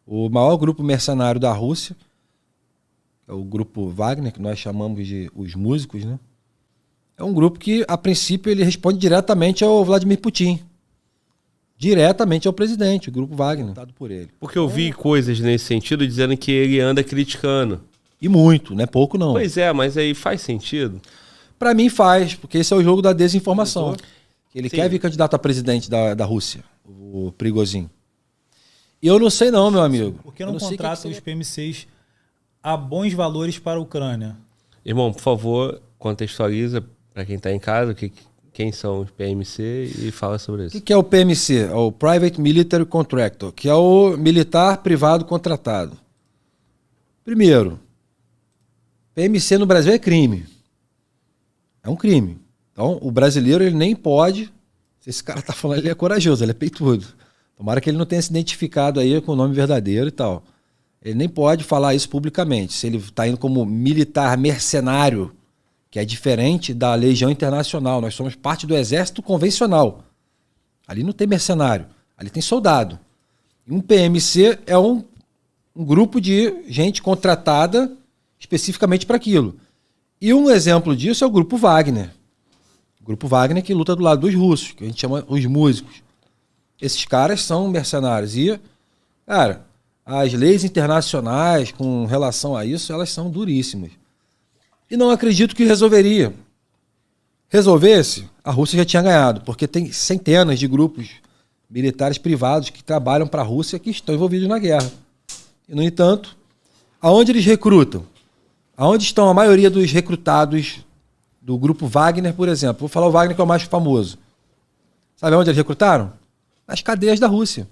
O maior grupo mercenário da Rússia é o grupo Wagner, que nós chamamos de os músicos, né? É um grupo que, a princípio, ele responde diretamente ao Vladimir Putin. Diretamente ao presidente, o grupo Wagner, dado por ele. Porque eu vi coisas nesse sentido dizendo que ele anda criticando. E muito, não é pouco não. Pois é, mas aí faz sentido? Pra mim faz, porque esse é o jogo da desinformação. Ele Sim. quer vir candidato a presidente da Rússia, o Prigozhin. E eu não sei não, meu amigo. Por que Eu não sei contratam que os PMCs a bons valores para a Ucrânia? Irmão, por favor, contextualiza para quem está em casa quem são os PMC e fala sobre isso. O que é o PMC? É o Private Military Contractor, que é o militar privado contratado. Primeiro, PMC no Brasil é crime. É um crime. Então, o brasileiro ele nem pode... Se esse cara tá falando, ele é corajoso, ele é peitudo. Tomara que ele não tenha se identificado aí com o nome verdadeiro e tal. Ele nem pode falar isso publicamente. Se ele está indo como militar mercenário, que é diferente da Legião Internacional. Nós somos parte do exército convencional. Ali não tem mercenário, ali tem soldado. E um PMC é um grupo de gente contratada especificamente para aquilo. E um exemplo disso é o grupo Wagner. O grupo Wagner que luta do lado dos russos, que a gente chama os músicos. Esses caras são mercenários. E, cara, as leis internacionais com relação a isso, elas são duríssimas. E não acredito que resolveria. Resolvesse, a Rússia já tinha ganhado, porque tem centenas de grupos militares privados que trabalham para a Rússia que estão envolvidos na guerra. E, no entanto, aonde eles recrutam? Aonde estão a maioria dos recrutados do grupo Wagner, por exemplo? Vou falar o Wagner, que é o mais famoso. Sabe onde eles recrutaram? Nas cadeias da Rússia.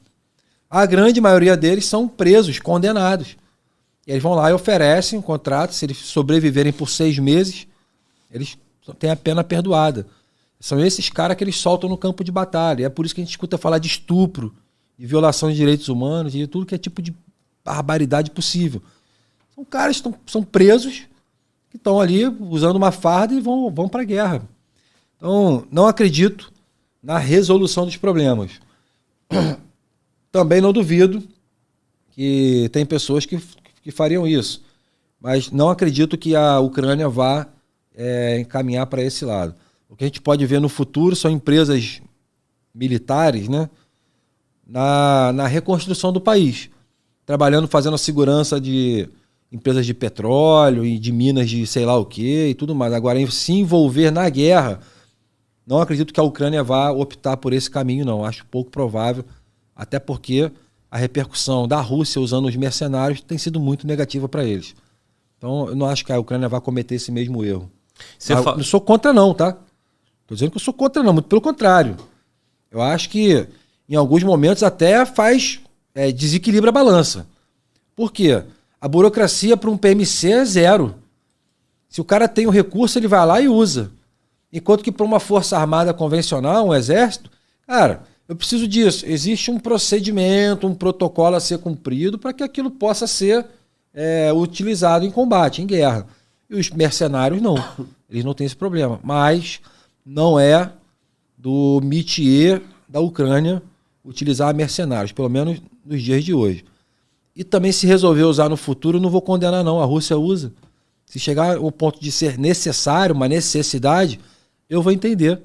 A grande maioria deles são presos, condenados. E eles vão lá e oferecem um contrato. Se eles sobreviverem por 6 meses, eles têm a pena perdoada. São esses caras que eles soltam no campo de batalha. E é por isso que a gente escuta falar de estupro, de violação de direitos humanos, de tudo que é tipo de barbaridade possível. São caras que são presos, que estão ali usando uma farda e vão para a guerra. Então, não acredito na resolução dos problemas. Também não duvido que tem pessoas que fariam isso. Mas não acredito que a Ucrânia vá encaminhar para esse lado. O que a gente pode ver no futuro são empresas militares, né, na reconstrução do país. Trabalhando, fazendo a segurança de empresas de petróleo e de minas de sei lá o que e tudo mais. Agora, se envolver na guerra, não acredito que a Ucrânia vá optar por esse caminho, não. Acho pouco provável, até porque a repercussão da Rússia usando os mercenários tem sido muito negativa para eles. Então, eu não acho que a Ucrânia vai cometer esse mesmo erro. Não sou contra não, tá? Estou dizendo que eu sou contra não, muito pelo contrário. Eu acho que, em alguns momentos, até desequilibra a balança. Por quê? A burocracia para um PMC é zero. Se o cara tem o recurso, ele vai lá e usa. Enquanto que para uma força armada convencional, um exército, cara, eu preciso disso. Existe um procedimento, um protocolo a ser cumprido para que aquilo possa ser utilizado em combate, em guerra. E os mercenários não. Eles não têm esse problema. Mas não é do métier da Ucrânia utilizar mercenários, pelo menos nos dias de hoje. E também, se resolver usar no futuro, não vou condenar não. A Rússia usa. Se chegar ao ponto de ser necessário, uma necessidade, eu vou entender.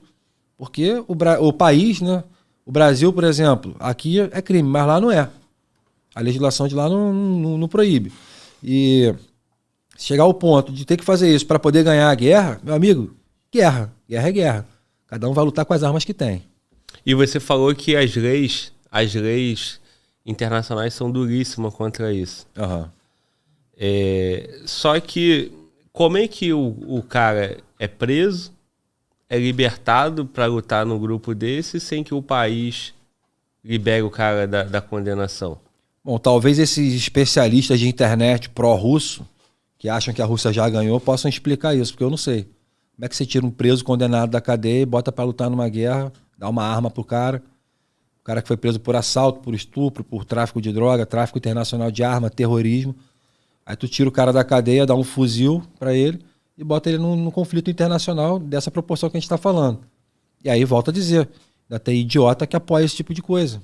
Porque o país, né? O Brasil, por exemplo, aqui é crime, mas lá não é. A legislação de lá não proíbe. E se chegar ao ponto de ter que fazer isso para poder ganhar a guerra, meu amigo, guerra. Guerra é guerra. Cada um vai lutar com as armas que tem. E você falou que as leis internacionais são duríssimas contra isso. Uhum. Só que como é que o cara é preso, é libertado para lutar num grupo desse sem que o país libere o cara da condenação? Bom, talvez esses especialistas de internet pró-russo, que acham que a Rússia já ganhou, possam explicar isso, porque eu não sei. Como é que você tira um preso condenado da cadeia e bota para lutar numa guerra, dá uma arma pro cara? O cara que foi preso por assalto, por estupro, por tráfico de droga, tráfico internacional de arma, terrorismo. Aí tu tira o cara da cadeia, dá um fuzil para ele e bota ele num conflito internacional dessa proporção que a gente está falando. E aí volta a dizer, ainda tem idiota que apoia esse tipo de coisa.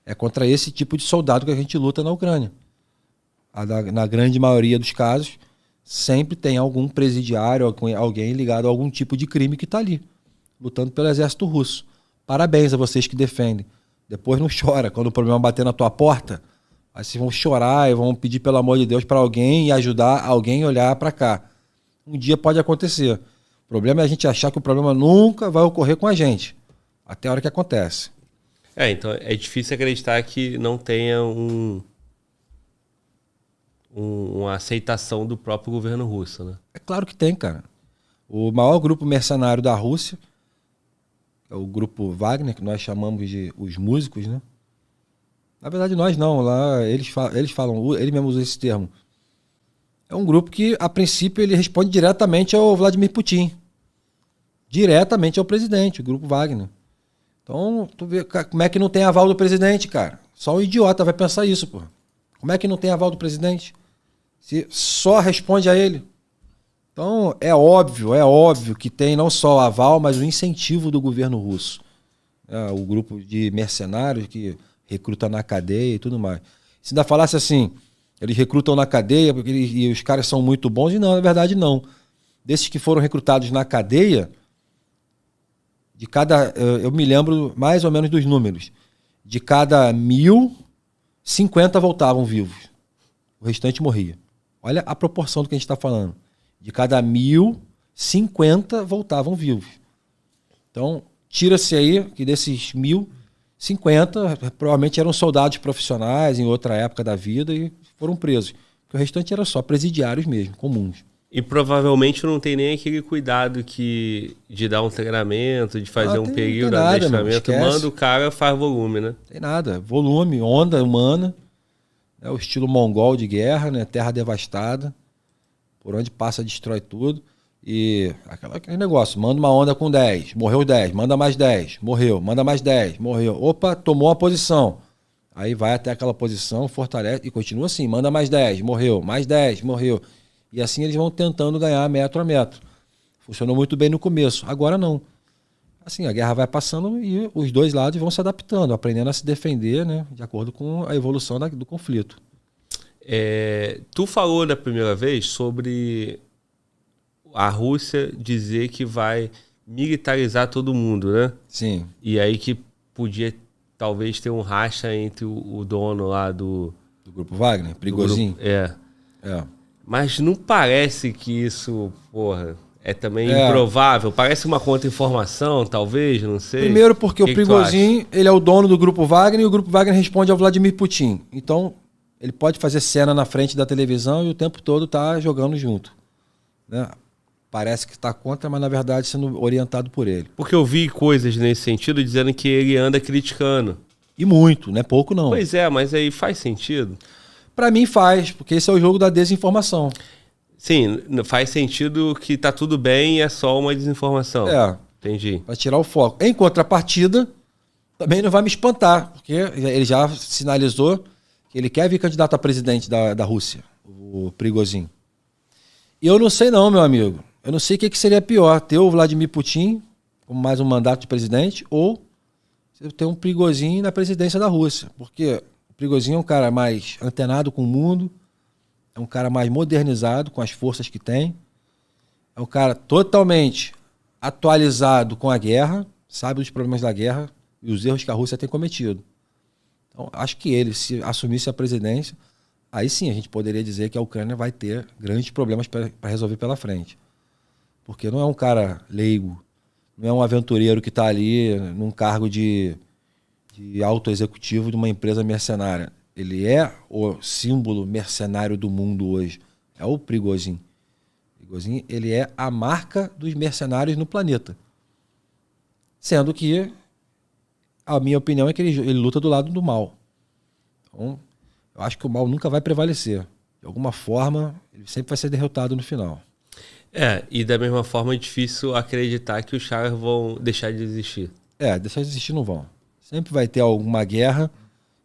É contra esse tipo de soldado que a gente luta na Ucrânia. Na grande maioria dos casos, sempre tem algum presidiário, alguém ligado a algum tipo de crime que está ali, lutando pelo exército russo. Parabéns a vocês que defendem. Depois não chora. Quando o problema bater na tua porta, aí vocês vão chorar e vão pedir, pelo amor de Deus, para alguém e ajudar alguém a olhar para cá. Um dia pode acontecer. O problema é a gente achar que o problema nunca vai ocorrer com a gente, até a hora que acontece. Então é difícil acreditar que não tenha uma aceitação do próprio governo russo, né? É claro que tem, cara. O maior grupo mercenário da Rússia é o grupo Wagner, que nós chamamos de os músicos, né? Na verdade, nós não. Lá eles falam, ele mesmo usa esse termo. É um grupo que, a princípio, ele responde diretamente ao Vladimir Putin. Diretamente ao presidente, o grupo Wagner. Então, tu vê como é que não tem aval do presidente, cara? Só um idiota vai pensar isso, pô. Como é que não tem aval do presidente? Se só responde a ele. Então, é óbvio que tem não só o aval, mas o incentivo do governo russo. O grupo de mercenários que recruta na cadeia e tudo mais. Se ainda falasse assim, eles recrutam na cadeia porque e os caras são muito bons, e não, na verdade não. Desses que foram recrutados na cadeia, de cada, eu me lembro mais ou menos dos números, de cada 1.000, 50 voltavam vivos. O restante morria. Olha a proporção do que a gente está falando. De cada 1.000, 50 voltavam vivos. Então, tira-se aí que desses 1.000, 50 provavelmente eram soldados profissionais em outra época da vida e foram presos. Porque o restante era só presidiários mesmo, comuns. E provavelmente não tem nem aquele cuidado de dar um treinamento, de fazer um período de adestramento. Manda o cara, faz volume, né? Tem nada. Volume, onda humana, o estilo mongol de guerra, né? Terra devastada. Por onde passa, destrói tudo. E aquele negócio, manda uma onda com 10, morreu 10, manda mais 10, morreu, manda mais 10, morreu. Opa, tomou a posição. Aí vai até aquela posição, fortalece e continua assim, manda mais 10, morreu, mais 10, morreu. E assim eles vão tentando ganhar metro a metro. Funcionou muito bem no começo, agora não. Assim, a guerra vai passando e os dois lados vão se adaptando, aprendendo a se defender, né, de acordo com a evolução do conflito. Tu falou da primeira vez sobre a Rússia dizer que vai militarizar todo mundo, né? Sim. E aí que podia talvez ter um racha entre o dono lá do grupo Wagner, Prigozhin. É. Mas não parece que isso, é também improvável? Parece uma contra-informação, talvez, não sei. Primeiro porque o Prigozhin, ele é o dono do grupo Wagner e o grupo Wagner responde ao Vladimir Putin. Então, ele pode fazer cena na frente da televisão e o tempo todo tá jogando junto, né? Parece que está contra, mas na verdade sendo orientado por ele. Porque eu vi coisas nesse sentido dizendo que ele anda criticando. E muito, não é pouco não. Pois é, mas aí faz sentido? Para mim faz, porque esse é o jogo da desinformação. Sim, faz sentido que tá tudo bem e é só uma desinformação. Entendi. Para tirar o foco. Em contrapartida, também não vai me espantar, porque ele já sinalizou que ele quer vir candidato a presidente da Rússia, o Prigozhin. E eu não sei não, meu amigo. Eu não sei o que seria pior, ter o Vladimir Putin como mais um mandato de presidente ou ter um Prigozhin na presidência da Rússia. Porque o Prigozhin é um cara mais antenado com o mundo, é um cara mais modernizado com as forças que tem, é um cara totalmente atualizado com a guerra, sabe os problemas da guerra e os erros que a Rússia tem cometido. Então, acho que ele, se assumisse a presidência, aí sim a gente poderia dizer que a Ucrânia vai ter grandes problemas para resolver pela frente. Porque não é um cara leigo, não é um aventureiro que está ali num cargo de alto executivo de uma empresa mercenária. Ele é o símbolo mercenário do mundo hoje. É o Prigozhin. Prigozhin, ele é a marca dos mercenários no planeta. Sendo que a minha opinião é que ele luta do lado do mal. Então, eu acho que o mal nunca vai prevalecer. De alguma forma, ele sempre vai ser derrotado no final. E da mesma forma é difícil acreditar que os caras vão deixar de existir. Deixar de existir não vão. Sempre vai ter alguma guerra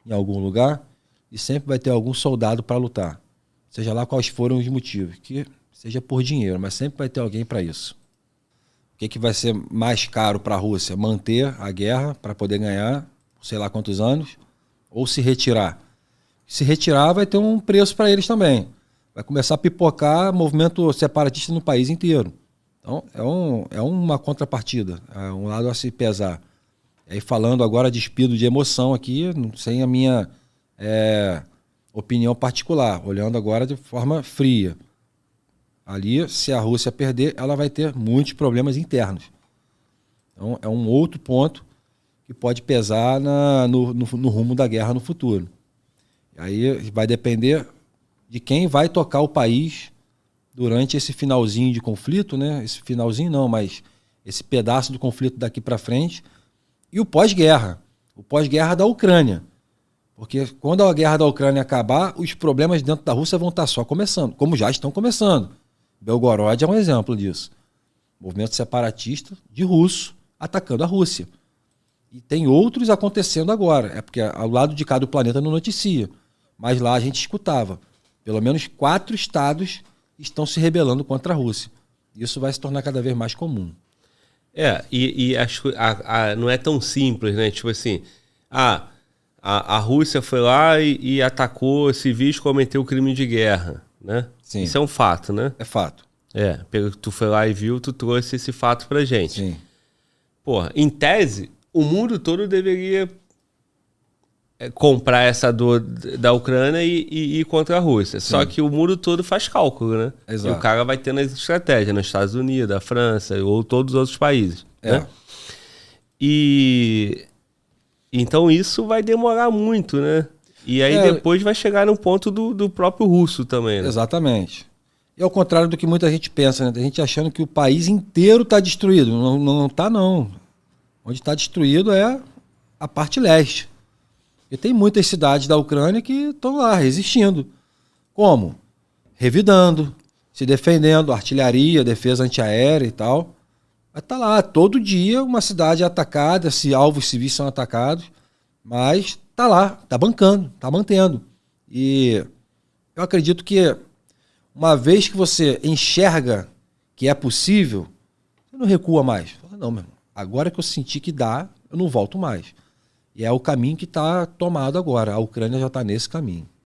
em algum lugar e sempre vai ter algum soldado para lutar. Seja lá quais foram os motivos. Que seja por dinheiro, mas sempre vai ter alguém para isso. O que vai ser mais caro para a Rússia? Manter a guerra para poder ganhar sei lá quantos anos, ou se retirar. Se retirar, vai ter um preço para eles também. Vai começar a pipocar movimento separatista no país inteiro. Então, é uma contrapartida, é um lado a se pesar. E aí, falando agora despido de emoção aqui, sem a minha opinião particular, olhando agora de forma fria. Ali, se a Rússia perder, ela vai ter muitos problemas internos. Então, é um outro ponto que pode pesar no rumo da guerra no futuro. Aí vai depender de quem vai tocar o país durante esse finalzinho de conflito, né? Esse finalzinho não, mas esse pedaço do conflito daqui para frente. E o pós-guerra da Ucrânia. Porque quando a guerra da Ucrânia acabar, os problemas dentro da Rússia vão estar só começando, como já estão começando. Belgorod é um exemplo disso. Movimento separatista de russo atacando a Rússia. E tem outros acontecendo agora. É porque ao lado de cá do planeta não noticia. Mas lá a gente escutava. Pelo menos 4 estados estão se rebelando contra a Rússia. Isso vai se tornar cada vez mais comum. Não é tão simples, né? Tipo assim, a Rússia foi lá e atacou civis, cometeu crime de guerra, né? Sim. Isso é um fato, né? É fato. Tu foi lá e viu, tu trouxe esse fato pra gente. Sim. Porra, em tese, o mundo todo deveria comprar essa dor da Ucrânia e ir contra a Rússia. Sim. Só que o mundo todo faz cálculo, né? Exato. E o cara vai tendo as estratégias nos Estados Unidos, a França ou todos os outros países. Né? E então isso vai demorar muito, né? E aí depois vai chegar no ponto do próprio russo também, né? Exatamente. E ao contrário do que muita gente pensa, né? Tem gente achando que o país inteiro está destruído. Não está, não. Onde está destruído é a parte leste. E tem muitas cidades da Ucrânia que estão lá resistindo. Como? Revidando, se defendendo, artilharia, defesa antiaérea e tal. Mas tá lá, todo dia uma cidade é atacada, se alvos civis são atacados, mas tá lá, tá bancando, tá mantendo. E eu acredito que uma vez que você enxerga que é possível, você não recua mais. Fala, não, meu irmão, agora que eu senti que dá, eu não volto mais. E é o caminho que está tomado agora. A Ucrânia já está nesse caminho.